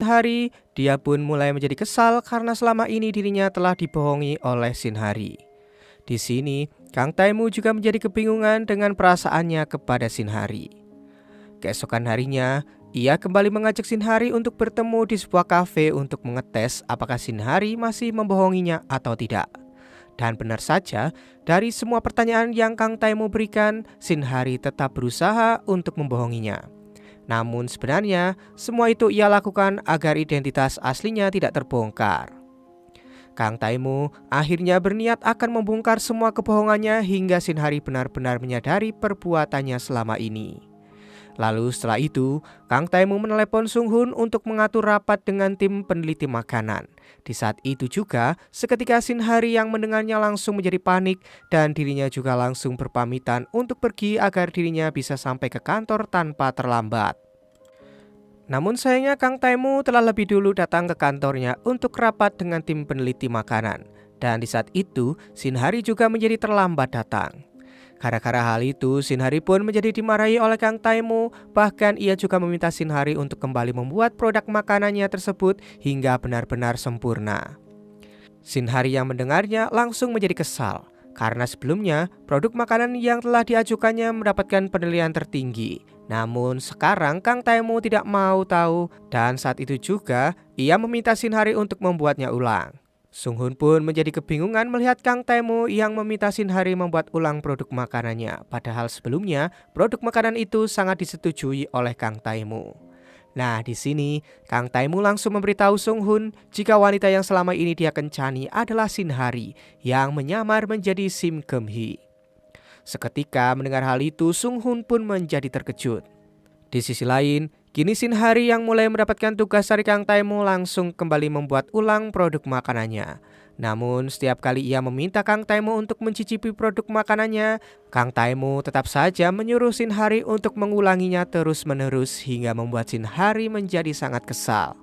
Hari, dia pun mulai menjadi kesal karena selama ini dirinya telah dibohongi oleh Shin Hari. Di sini, Kang Taimu juga menjadi kebingungan dengan perasaannya kepada Shin Hari. Keesokan harinya, ia kembali mengajak Shin Hari untuk bertemu di sebuah kafe untuk mengetes apakah Shin Hari masih membohonginya atau tidak. Dan benar saja, dari semua pertanyaan yang Kang Taimu berikan, Shin Hari tetap berusaha untuk membohonginya. Namun sebenarnya, semua itu ia lakukan agar identitas aslinya tidak terbongkar. Kang Taimu akhirnya berniat akan membongkar semua kebohongannya hingga Shin Hari benar-benar menyadari perbuatannya selama ini. Lalu setelah itu, Kang Taimu menelepon Sung Hun untuk mengatur rapat dengan tim peneliti makanan. Di saat itu juga, seketika Shin Hari yang mendengarnya langsung menjadi panik dan dirinya juga langsung berpamitan untuk pergi agar dirinya bisa sampai ke kantor tanpa terlambat. Namun sayangnya Kang Taimu telah lebih dulu datang ke kantornya untuk rapat dengan tim peneliti makanan. Dan di saat itu, Shin Hari juga menjadi terlambat datang. Gara-gara hal itu, Shin Hari pun menjadi dimarahi oleh Kang Taimu. Bahkan ia juga meminta Shin Hari untuk kembali membuat produk makanannya tersebut hingga benar-benar sempurna. Shin Hari yang mendengarnya langsung menjadi kesal, karena sebelumnya produk makanan yang telah diajukannya mendapatkan penilaian tertinggi. Namun sekarang Kang Taimu tidak mau tahu dan saat itu juga ia meminta Shin Hari untuk membuatnya ulang. Sung Hun pun menjadi kebingungan melihat Kang Taimu yang meminta Shin Hari membuat ulang produk makanannya. Padahal sebelumnya produk makanan itu sangat disetujui oleh Kang Taimu. Nah, di sini Kang Taimu langsung memberitahu Sung Hun jika wanita yang selama ini dia kencani adalah Shin Hari yang menyamar menjadi Sim Keum Hee. Seketika mendengar hal itu, Sung Hun pun menjadi terkejut. Di sisi lain, kini Shin Hari yang mulai mendapatkan tugas dari Kang Taimu langsung kembali membuat ulang produk makanannya. Namun setiap kali ia meminta Kang Taimu untuk mencicipi produk makanannya, Kang Taimu tetap saja menyuruh Shin Hari untuk mengulanginya terus-menerus hingga membuat Shin Hari menjadi sangat kesal.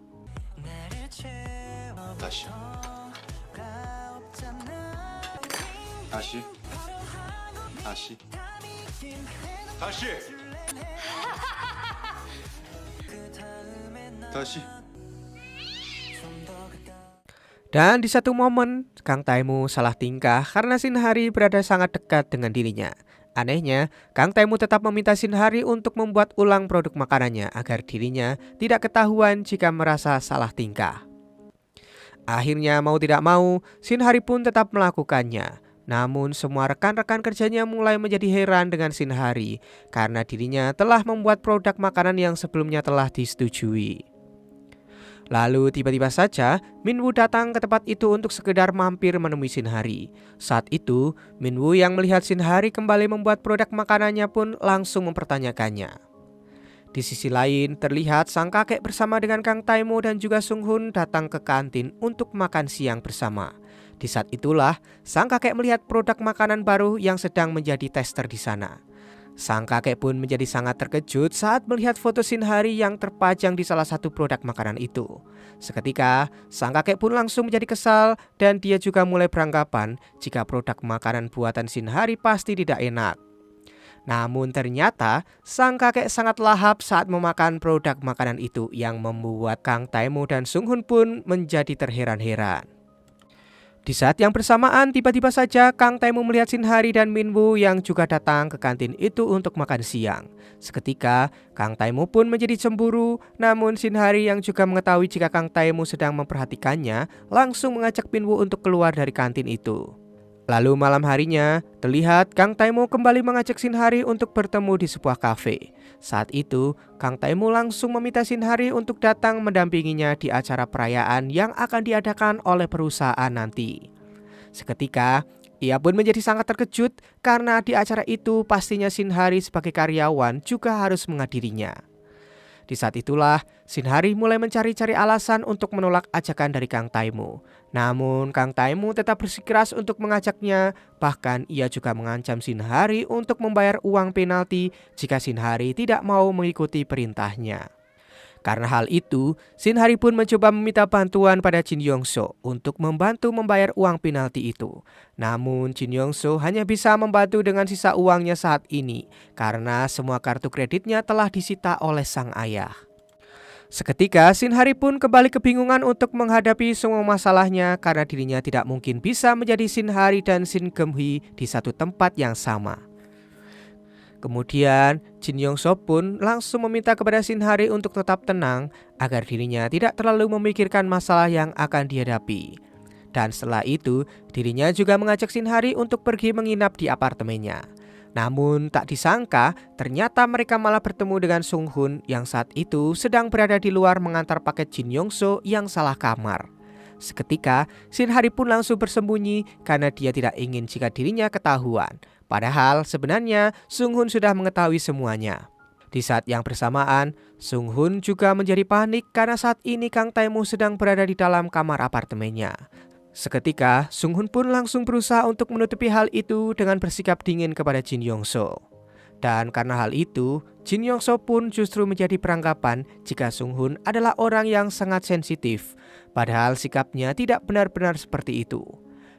Dan di satu momen, Kang Taimu salah tingkah karena Shin Hari berada sangat dekat dengan dirinya. Anehnya, Kang Taimu tetap meminta Shin Hari untuk membuat ulang produk makanannya agar dirinya tidak ketahuan jika merasa salah tingkah. Akhirnya mau tidak mau, Shin Hari pun tetap melakukannya. Namun semua rekan-rekan kerjanya mulai menjadi heran dengan Shin Hari karena dirinya telah membuat produk makanan yang sebelumnya telah disetujui. Lalu tiba-tiba saja Min Woo datang ke tempat itu untuk sekedar mampir menemui Shin Hari. Saat itu Min Woo yang melihat Shin Hari kembali membuat produk makanannya pun langsung mempertanyakannya. Di sisi lain terlihat sang kakek bersama dengan Kang Taimu dan juga Sung Hun datang ke kantin untuk makan siang bersama. Di saat itulah sang kakek melihat produk makanan baru yang sedang menjadi tester di sana. Sang kakek pun menjadi sangat terkejut saat melihat foto Shin Hari yang terpajang di salah satu produk makanan itu. Seketika, sang kakek pun langsung menjadi kesal dan dia juga mulai beranggapan jika produk makanan buatan Shin Hari pasti tidak enak. Namun ternyata, sang kakek sangat lahap saat memakan produk makanan itu yang membuat Kang Taimu dan Sung Hun pun menjadi terheran-heran. Di saat yang bersamaan, tiba-tiba saja Kang Taimu melihat Shin Hari dan Min Woo yang juga datang ke kantin itu untuk makan siang. Seketika, Kang Taimu pun menjadi cemburu, namun Shin Hari yang juga mengetahui jika Kang Taimu sedang memperhatikannya, langsung mengajak Min Woo untuk keluar dari kantin itu. Lalu malam harinya, terlihat Kang Taimu kembali mengajak Shin Hari untuk bertemu di sebuah kafe. Saat itu, Kang Taimu langsung meminta Shin Hari untuk datang mendampinginya di acara perayaan yang akan diadakan oleh perusahaan nanti. Seketika, ia pun menjadi sangat terkejut karena di acara itu pastinya Shin Hari sebagai karyawan juga harus menghadirinya. Di saat itulah, Shin Hari mulai mencari-cari alasan untuk menolak ajakan dari Kang Taimu. Namun Kang Taimu tetap bersikeras untuk mengajaknya. Bahkan ia juga mengancam Shin Hari untuk membayar uang penalti jika Shin Hari tidak mau mengikuti perintahnya. Karena hal itu, Shin Hari pun mencoba meminta bantuan pada Jin Yong So untuk membantu membayar uang penalti itu. Namun Jin Yong So hanya bisa membantu dengan sisa uangnya saat ini karena semua kartu kreditnya telah disita oleh sang ayah. Seketika Shinhari pun kembali kebingungan untuk menghadapi semua masalahnya karena dirinya tidak mungkin bisa menjadi Shinhari dan Shin Geum-hee di satu tempat yang sama. Kemudian Jin Yong-so pun langsung meminta kepada Shinhari untuk tetap tenang agar dirinya tidak terlalu memikirkan masalah yang akan dihadapi. Dan setelah itu dirinya juga mengajak Shinhari untuk pergi menginap di apartemennya. Namun tak disangka ternyata mereka malah bertemu dengan Sung Hoon yang saat itu sedang berada di luar mengantar paket Jin Yong-so yang salah kamar. Seketika Shinhari pun langsung bersembunyi karena dia tidak ingin jika dirinya ketahuan. Padahal sebenarnya Sung Hoon sudah mengetahui semuanya. Di saat yang bersamaan, Sung Hoon juga menjadi panik karena saat ini Kang Tae-moo sedang berada di dalam kamar apartemennya. Seketika, Sung Hoon pun langsung berusaha untuk menutupi hal itu dengan bersikap dingin kepada Jin Yong-so. Dan karena hal itu, Jin Yong-so pun justru menjadi peranggapan jika Sung Hoon adalah orang yang sangat sensitif, padahal sikapnya tidak benar-benar seperti itu.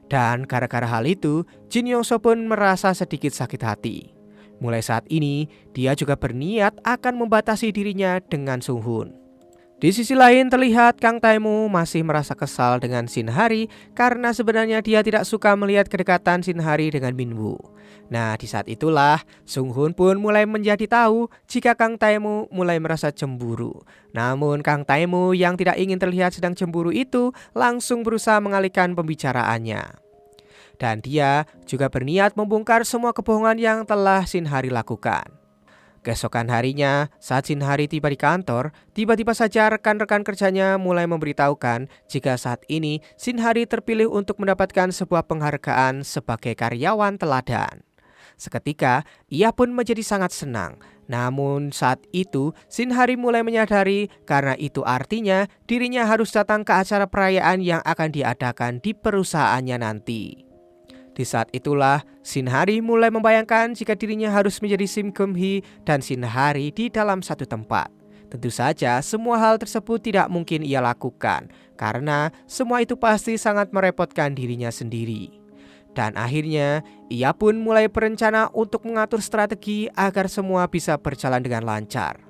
Dan gara-gara hal itu, Jin Yong-so pun merasa sedikit sakit hati. Mulai saat ini, dia juga berniat akan membatasi dirinya dengan Sung Hoon. Di sisi lain terlihat Kang Tae-moo masih merasa kesal dengan Shinhari karena sebenarnya dia tidak suka melihat kedekatan Shinhari dengan Minwoo. Nah, di saat itulah Sung Hoon pun mulai menjadi tahu jika Kang Tae-moo mulai merasa cemburu. Namun Kang Tae-moo yang tidak ingin terlihat sedang cemburu itu langsung berusaha mengalihkan pembicaraannya. Dan dia juga berniat membongkar semua kebohongan yang telah Shinhari lakukan. Keesokan harinya, saat Shinhari tiba di kantor, tiba-tiba saja rekan-rekan kerjanya mulai memberitahukan jika saat ini Shinhari terpilih untuk mendapatkan sebuah penghargaan sebagai karyawan teladan. Seketika, ia pun menjadi sangat senang. Namun saat itu, Shinhari mulai menyadari karena itu artinya dirinya harus datang ke acara perayaan yang akan diadakan di perusahaannya nanti. Di saat itulah, Shinhari mulai membayangkan jika dirinya harus menjadi Shin Geum-hee dan Shinhari di dalam satu tempat. Tentu saja semua hal tersebut tidak mungkin ia lakukan, karena semua itu pasti sangat merepotkan dirinya sendiri. Dan akhirnya, ia pun mulai berencana untuk mengatur strategi agar semua bisa berjalan dengan lancar.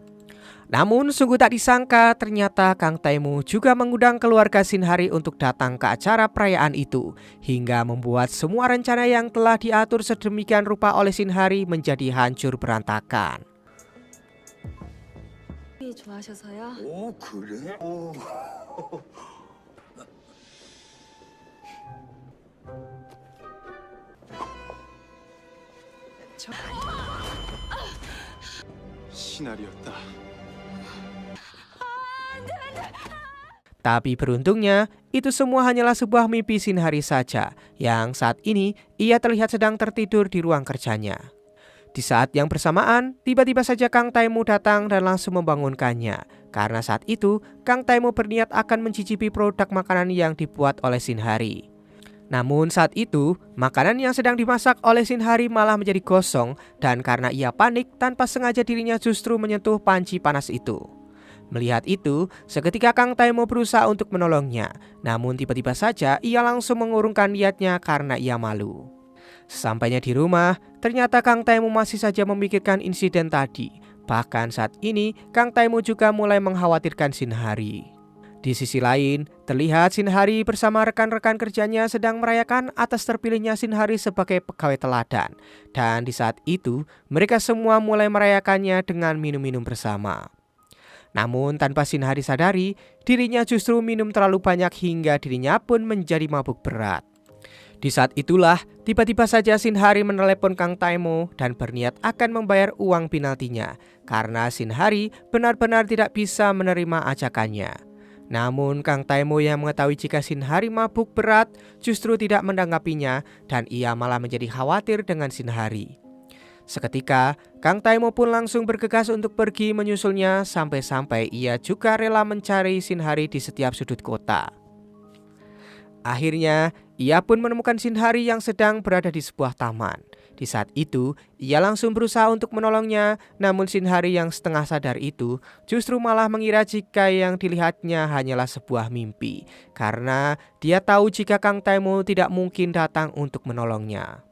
Namun sungguh tak disangka ternyata Kang Tae-moo juga mengundang keluarga Shinhari untuk datang ke acara perayaan itu, hingga membuat semua rencana yang telah diatur sedemikian rupa oleh Shinhari menjadi hancur berantakan. 좋아하셔서요? 오, 그래? 오. 시나리오다. Tapi beruntungnya, itu semua hanyalah sebuah mimpi Shinhari saja, yang saat ini ia terlihat sedang tertidur di ruang kerjanya. Di saat yang bersamaan, tiba-tiba saja Kang Tae-moo datang dan langsung membangunkannya. Karena saat itu, Kang Tae-moo berniat akan mencicipi produk makanan yang dibuat oleh Shinhari. Namun saat itu, makanan yang sedang dimasak oleh Shinhari malah menjadi gosong, dan karena ia panik, tanpa sengaja dirinya justru menyentuh panci panas itu. Melihat itu, seketika Kang Tae-moo berusaha untuk menolongnya. Namun tiba-tiba saja ia langsung mengurungkan niatnya karena ia malu. Sesampainya di rumah, ternyata Kang Tae-moo masih saja memikirkan insiden tadi. Bahkan saat ini, Kang Tae-moo juga mulai mengkhawatirkan Shinhari. Di sisi lain, terlihat Shinhari bersama rekan-rekan kerjanya sedang merayakan atas terpilihnya Shinhari sebagai pegawai teladan. Dan di saat itu, mereka semua mulai merayakannya dengan minum-minum bersama. Namun tanpa Shinhari sadari, dirinya justru minum terlalu banyak hingga dirinya pun menjadi mabuk berat. Di saat itulah, tiba-tiba saja Shinhari menelepon Kang Tae-moo dan berniat akan membayar uang penaltinya karena Shinhari benar-benar tidak bisa menerima ajakannya. Namun Kang Tae-moo yang mengetahui jika Shinhari mabuk berat justru tidak menanggapinya dan ia malah menjadi khawatir dengan Shinhari. Seketika, Kang Tae-moo pun langsung bergegas untuk pergi menyusulnya sampai-sampai ia juga rela mencari Shinhari di setiap sudut kota. Akhirnya, ia pun menemukan Shinhari yang sedang berada di sebuah taman. Di saat itu, ia langsung berusaha untuk menolongnya, namun Shinhari yang setengah sadar itu justru malah mengira jika yang dilihatnya hanyalah sebuah mimpi, karena dia tahu jika Kang Tae-moo tidak mungkin datang untuk menolongnya.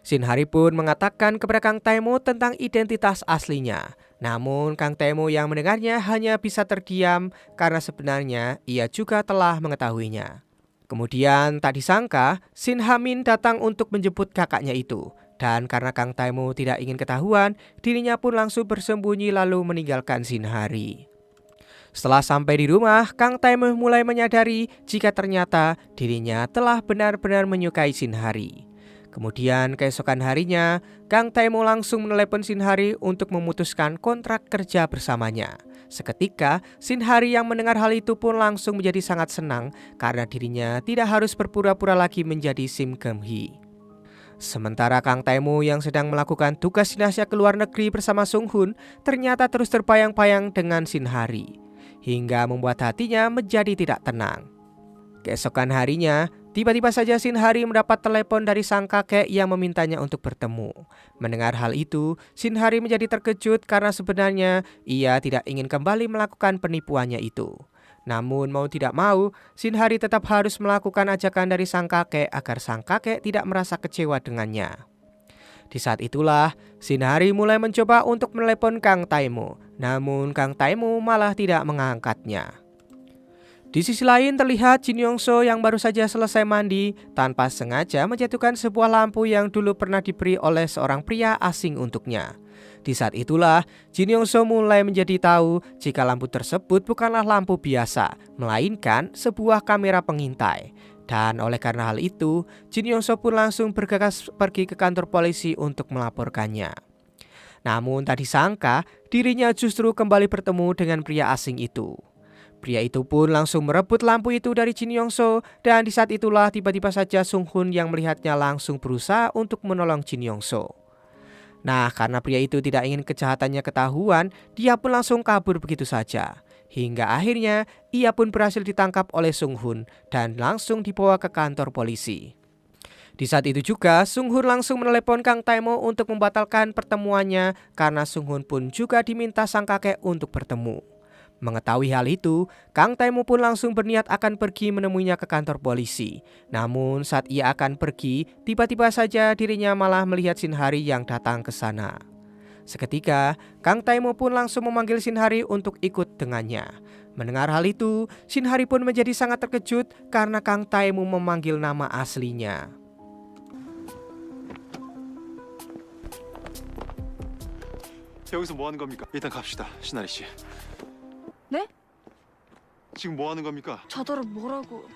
Shinhari pun mengatakan kepada Kang Taemo tentang identitas aslinya. Namun Kang Taemo yang mendengarnya hanya bisa terdiam karena sebenarnya ia juga telah mengetahuinya. Kemudian tak disangka Shin Ha-min datang untuk menjemput kakaknya itu. Dan karena Kang Taemo tidak ingin ketahuan, dirinya pun langsung bersembunyi lalu meninggalkan Shinhari. Setelah sampai di rumah, Kang Taemo mulai menyadari jika ternyata dirinya telah benar-benar menyukai Shinhari. Kemudian keesokan harinya, Kang Taemo langsung menelepon Shinhari untuk memutuskan kontrak kerja bersamanya. Seketika, Shinhari yang mendengar hal itu pun langsung menjadi sangat senang karena dirinya tidak harus berpura-pura lagi menjadi Sim Keum-hee. Sementara Kang Taemo yang sedang melakukan tugas dinasnya ke luar negeri bersama Sung Hun ternyata terus terbayang-bayang dengan Shinhari, hingga membuat hatinya menjadi tidak tenang. Keesokan harinya, tiba-tiba saja Shinhari mendapat telepon dari sang kakek yang memintanya untuk bertemu. Mendengar hal itu, Shinhari menjadi terkejut karena sebenarnya ia tidak ingin kembali melakukan penipuannya itu. Namun mau tidak mau, Shinhari tetap harus melakukan ajakan dari sang kakek agar sang kakek tidak merasa kecewa dengannya. Di saat itulah, Shinhari mulai mencoba untuk menelepon Kang Taemo. Namun Kang Taemo malah tidak mengangkatnya. Di sisi lain terlihat Jin Yong-so yang baru saja selesai mandi tanpa sengaja menjatuhkan sebuah lampu yang dulu pernah diberi oleh seorang pria asing untuknya. Di saat itulah Jin Yong-so mulai menjadi tahu jika lampu tersebut bukanlah lampu biasa, melainkan sebuah kamera pengintai. Dan oleh karena hal itu, Jin Yong-so pun langsung bergegas pergi ke kantor polisi untuk melaporkannya. Namun tak disangka dirinya justru kembali bertemu dengan pria asing itu. Pria itu pun langsung merebut lampu itu dari Jin Yong-so dan di saat itulah tiba-tiba saja Sung Hun yang melihatnya langsung berusaha untuk menolong Jin Yong-so. Nah, karena pria itu tidak ingin kejahatannya ketahuan, dia pun langsung kabur begitu saja. Hingga akhirnya ia pun berhasil ditangkap oleh Sung Hun dan langsung dibawa ke kantor polisi. Di saat itu juga Sung Hun langsung menelepon Kang Taemo untuk membatalkan pertemuannya karena Sung Hun pun juga diminta sang kakek untuk bertemu. Mengetahui hal itu, Kang Taemo pun langsung berniat akan pergi menemuinya ke kantor polisi. Namun saat ia akan pergi, tiba-tiba saja dirinya malah melihat Shinhari yang datang ke sana. Seketika, Kang Taemo pun langsung memanggil Shinhari untuk ikut dengannya. Mendengar hal itu, Shinhari pun menjadi sangat terkejut karena Kang Taemo memanggil nama aslinya. 여기서 뭐 하는 겁니까? 일단 갑시다, 신하리 씨. 네? 지금 뭐 하는 겁니까? 저더러 뭐라고?